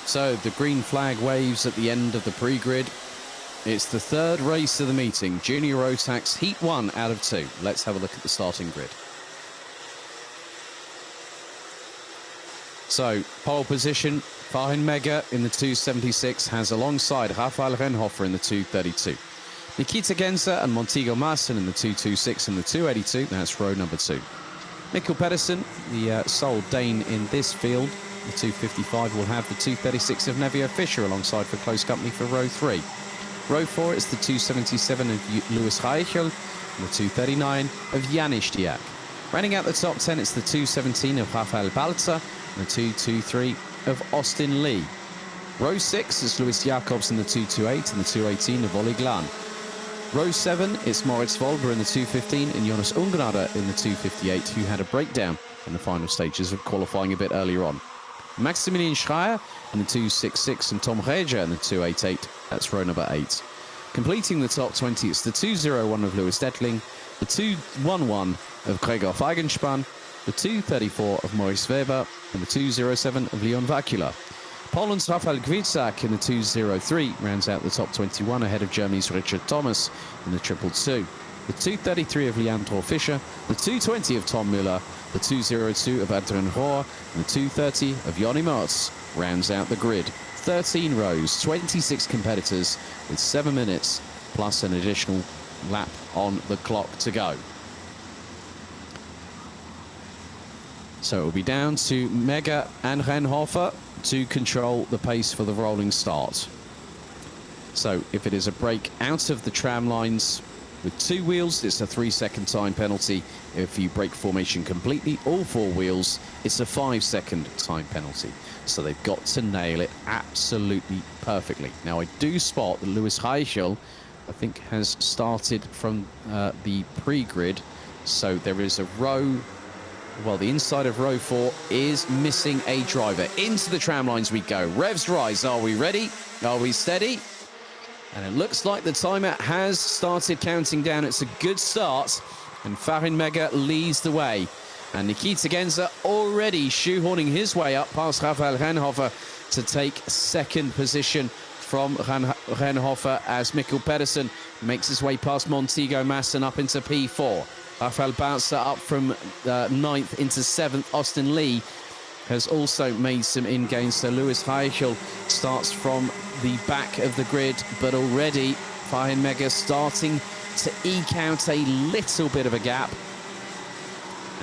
So the green flag waves at the end of the pre-grid. It's the third race of the meeting, Junior Rotax Heat 1 out of 2. Let's have a look at the starting grid. So, pole position, Fahin Mega in the 276 has alongside Rafael Renhofer in the 232. Nikita Genza and Montego Martin in the 226 and the 282, that's row number 2. Mikkel Pedersen, the sole Dane in this field, the 255 will have the 236 of Nevio Fischer alongside for close company for row 3. Row 4 is the 277 of Louis Reichel and the 239 of Janis Diak. Rounding out the top 10, it's the 217 of Rafael Balzer and the 223 of Austin Lee. Row 6 is Louis Jacobs in the 228 and the 218 of Olli Glan. Row 7 is Moritz Volber in the 215 and Jonas Ungenader in the 258, who had a breakdown in the final stages of qualifying a bit earlier on. Maximilian Schreier in the 266 and Tom Reger in the 288. That's row number 8. Completing the top 20, it's the 201 of Louis Detling, the 211 of Gregor Feigenspann, the 234 of Maurice Weber, and the 207 of Leon Vakula. Poland's Rafael Gwitzak in the 203 rounds out the top 21 ahead of Germany's Richard Thomas in the 222. The 233 of Leandro Fischer, the 220 of Tom Müller, the 202 of Adrian Rohr, and the 230 of Jonny Mertz rounds out the grid. 13 rows, 26 competitors with 7 minutes plus an additional lap on the clock to go. So it will be down to Mega and Renhofer to control the pace for the rolling start. So if it is a break out of the tram lines with 2 wheels, it's a 3-second time penalty. If you break formation completely, all 4 wheels, it's a 5-second time penalty. So they've got to nail it absolutely perfectly. Now, I do spot that Louis Reichel, I think, has started from the pre-grid. So there is a row, well, the inside of row 4 is missing a driver. Into the tram lines we go. Revs rise. Are we ready? Are we steady? And it looks like the timer has started counting down. It's a good start. And Farin Mega leads the way. And Nikita Genza already shoehorning his way up past Rafael Renhofer to take second position from Renhofer as Mikkel Pedersen makes his way past Montego Masson up into P4. Rafael Balzer up from 9th into 7th. Austin Lee has also made some in-gains. So Louis Reichel starts from the back of the grid, but already Fahin Mega starting to eke out a little bit of a gap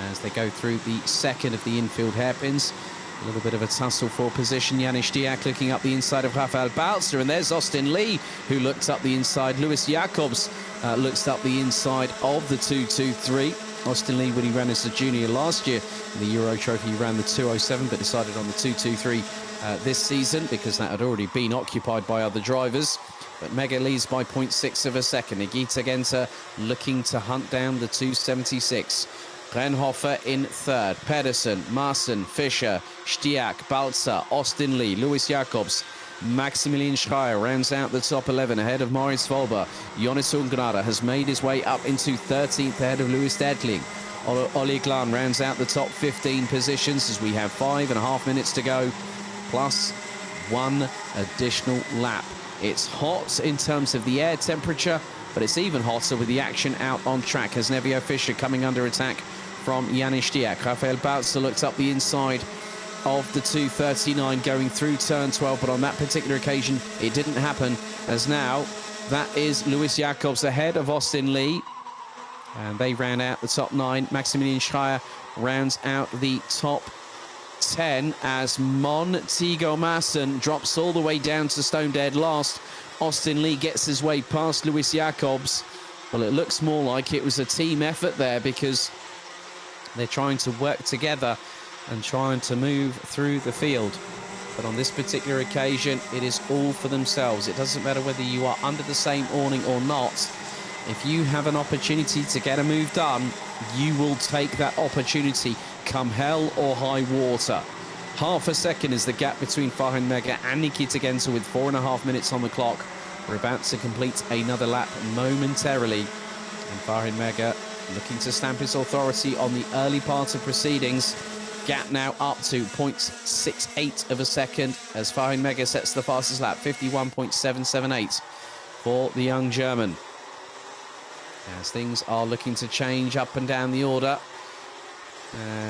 as they go through the second of the infield hairpins. A little bit of a tussle for position. Janis Diak looking up the inside of Rafael Balzer, and there's Austin Lee, who looks up the inside. Louis Jacobs looks up the inside of the 223. Austin Lee, when he ran as a junior last year in the Euro Trophy, he ran the 207, but decided on the 223 this season because that had already been occupied by other drivers. But Mega leads by 0.6 of a second. Nikita Genza looking to hunt down the 276. Renhofer in third. Pedersen, Marsen, Fischer, Stiak, Balzer, Austin Lee, Louis Jacobs, Maximilian Schreier rounds out the top 11 ahead of Moritz Volber. Jonas Ungenader has made his way up into 13th ahead of Louis Detling. Olli Glan rounds out the top 15 positions as we have 5.5 minutes to go, plus 1 additional lap. It's hot in terms of the air temperature, but it's even hotter with the action out on track as Nevio Fischer coming under attack from Janis Diak. Rafael Balzer looked up the inside of the 239 going through turn 12, but on that particular occasion it didn't happen, as now that is Louis Jacobs ahead of Austin Lee, and they round out the top 9. Maximilian Schreier rounds out the top 10 as Montego Masson drops all the way down to stone dead last. Austin Lee gets his way past Louis Jacobs. Well, it looks more like it was a team effort there because they're trying to work together and trying to move through the field. But on this particular occasion, it is all for themselves. It doesn't matter whether you are under the same awning or not. If you have an opportunity to get a move done, you will take that opportunity come hell or high water. Half a second is the gap between Fahin Mega and Nikita Genza with 4.5 minutes on the clock. We're about to complete another lap momentarily. And Fahin Mega looking to stamp his authority on the early part of proceedings. Gap now up to 0.68 of a second as Farin Mega sets the fastest lap, 51.778 for the young German. As things are looking to change up and down the order.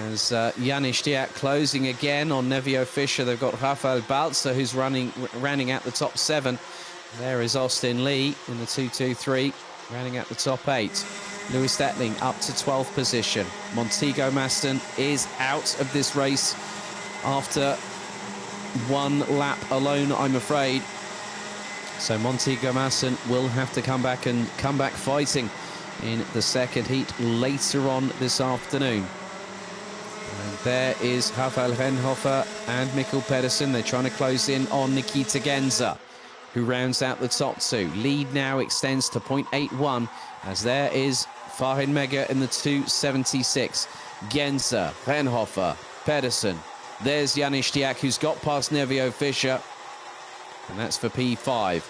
As Janis Diak closing again on Nevio Fischer. They've got Rafael Balzer, who's rounding out the top 7. There is Austin Lee in the 2-2-3, rounding out the top 8. Lewis Detling up to 12th position. Montego Maston is out of this race after 1 lap alone, I'm afraid. So Montego Maston will have to come back fighting in the second heat later on this afternoon. And there is Rafael Renhofer and Mikkel Pedersen. They're trying to close in on Nikita Genza, who rounds out the top 2. Lead now extends to 0.81 as there is Farin Mega in the 2.76. Genza, Renhofer, Pedersen. There's Janis Diak, who's got past Nevio Fischer, and that's for P5.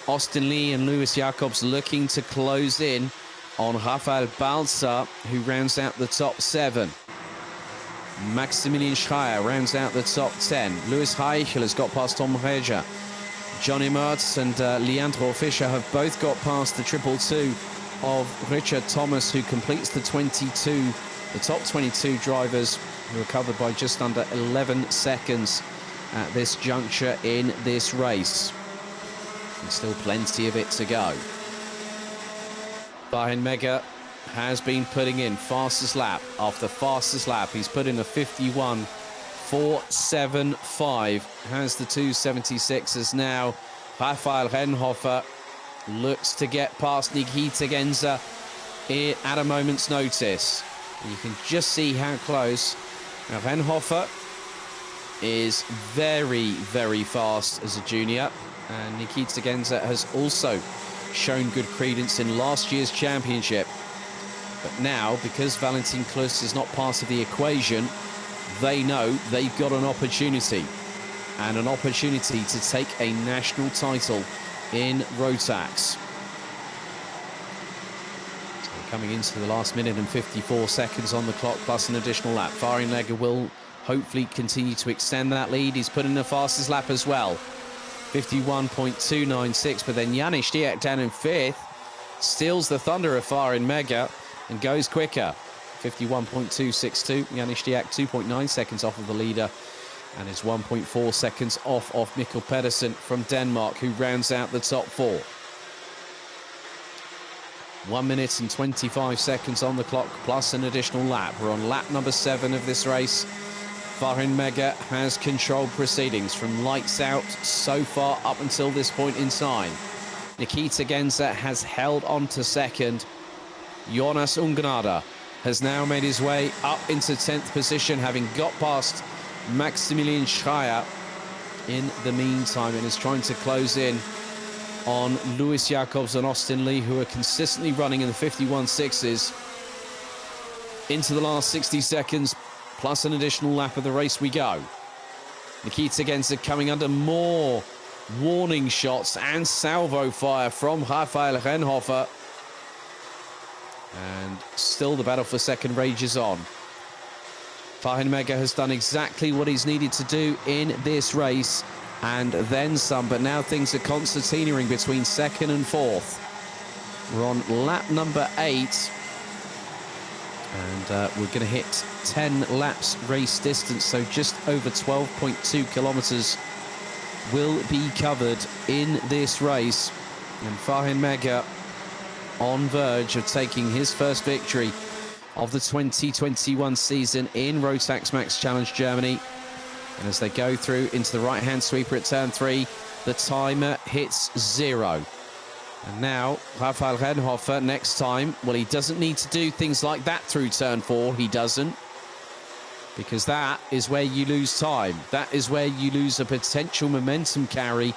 Austin Lee and Lewis Jacobs looking to close in on Rafael Balzer, who rounds out the top 7. Maximilian Schreier rounds out the top 10. Lewis Heichel has got past Tom Reger. Johnny Mertz and Leandro Fischer have both got past the 222 of Richard Thomas, who completes the top 22 drivers, who are covered by just under 11 seconds at this juncture in this race. And still plenty of it to go. Farin Mega has been putting in fastest lap after fastest lap. He's put in a 51.475. Has the 2.76 as now Rafael Renhofer looks to get past Nikita Genza at a moment's notice. You can just see how close. Now, Renhofer is very, very fast as a junior. And Nikita Genza has also shown good credence in last year's championship. But now, because Valentin Klus is not part of the equation, they know they've got an opportunity. And an opportunity to take a national title in Rotax. So coming into the last minute and 54 seconds on the clock, plus an additional lap. Farin Mega will hopefully continue to extend that lead. He's put in the fastest lap as well. 51.296, but then Janis Diak down in 5th steals the thunder of Farin Mega and goes quicker. 51.262. Janis Diak 2.9 seconds off of the leader and is 1.4 seconds off Mikkel Pedersen from Denmark, who rounds out the top 4. 1 minute and 25 seconds on the clock, plus an additional lap. We're on lap number 7 of this race. Farin Mega has controlled proceedings from lights out so far up until this point in time. Nikita Genza has held on to second. Jonas Ungnada has now made his way up into 10th position, having got past Maximilian Schreier in the meantime, and is trying to close in on Lewis Jacobs and Austin Lee, who are consistently running in the 51.6s. Into the last 60 seconds, plus an additional lap of the race we go. Nikita Genza coming under more warning shots and salvo fire from Rafael Renhofer. And still the battle for second rages on. Farin Mega has done exactly what he's needed to do in this race, and then some, but now things are concertinaing between second and 4th. We're on lap number 8. And we're going to hit 10 laps race distance, so just over 12.2 kilometers will be covered in this race. And Farin Mega on verge of taking his first victory of the 2021 season in Rotax Max Challenge Germany. And as they go through into the right-hand sweeper at turn 3, the timer hits 0. And now, Rafael Renhofer next time, well, he doesn't need to do things like that through turn 4. He doesn't. Because that is where you lose time. That is where you lose a potential momentum carry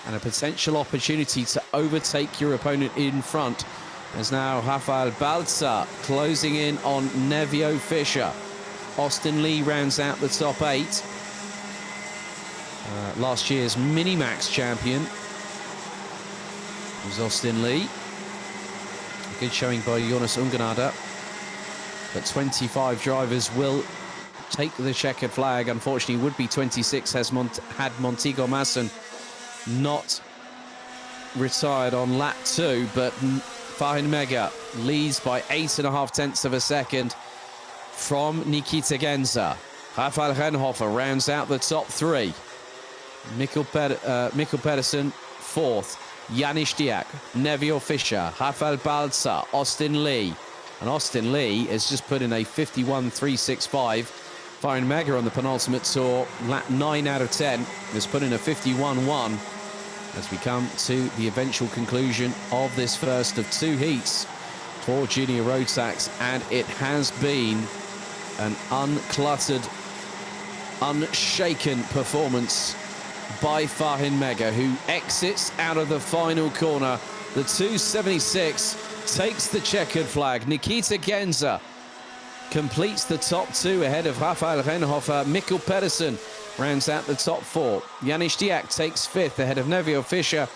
and a potential opportunity to overtake your opponent in front. As now Rafael Balzer closing in on Nevio Fischer. Austin Lee rounds out the top 8. Last year's Minimax champion was Austin Lee. A good showing by Jonas Ungnada. But 25 drivers will take the checkered flag. Unfortunately, would be 26 had Montego Masson not retired on lap 2, but Fahin Mega leads by 8.5 tenths of a second from Nikita Genza. Rafael Renhofer rounds out the top 3. Mikkel Pedersen 4th. Janis Diak, Nevio Fischer, Rafael Balza, Austin Lee. And Austin Lee has just put in a 51.365. Fahin Mega on the penultimate tour, lap 9 out of 10, has put in a 51.1 as we come to the eventual conclusion of this first of 2 heats for Junior Rotax. And it has been an uncluttered, unshaken performance by Fahin Mega, who exits out of the final corner. The 276 takes the checkered flag. Nikita Genza completes the top 2 ahead of Rafael Renhofer. Mikkel Pedersen rounds out the top 4. Janis Diak takes 5th ahead of Nevio Fischer,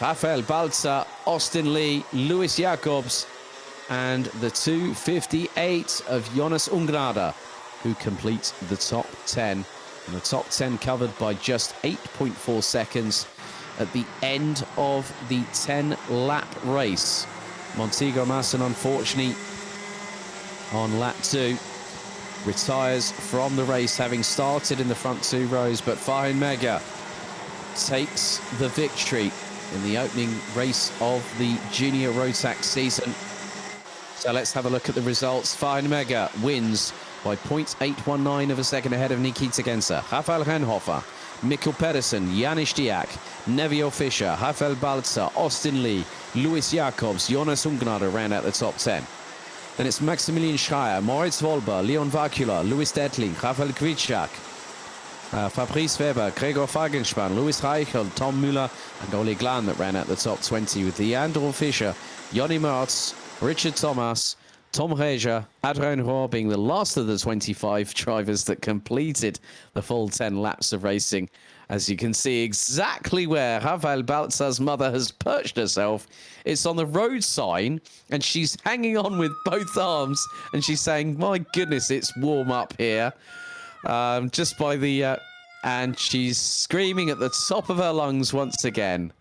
Rafael Balza, Austin Lee, Luis Jacobs, and the 258 of Jonas Ungrada, who completes the top 10. And the top 10 covered by just 8.4 seconds at the end of the 10-lap race. Montego Masson, unfortunately, on lap 2, retires from the race, having started in the front 2 rows, but Fahin Mega takes the victory in the opening race of the Junior Rotax season. So let's have a look at the results. Fahin Mega wins by 0.819 of a second ahead of Nikita Genza, Rafael Renhofer, Mikkel Pedersen, Janis Diak, Nevio Fischer, Rafael Balza, Austin Lee, Luis Jacobs, Jonas Ungnade round out the top 10. Then it's Maximilian Schreier, Moritz Wolber, Leon Vakula, Louis Detling, Rafael Kvitschak, Fabrice Weber, Gregor Fagenspann, Louis Reichel, Tom Müller, and Ole Glan that ran out the top 20, with Leandro Fischer, Jonny Mertz, Richard Thomas, Tom Reger, Adrian Rohr being the last of the 25 drivers that completed the full 10 laps of racing. As you can see exactly where Rafael Balza's mother has perched herself. It's on the road sign, and she's hanging on with both arms, and she's saying, my goodness, it's warm up here. Just by the... and she's screaming at the top of her lungs once again.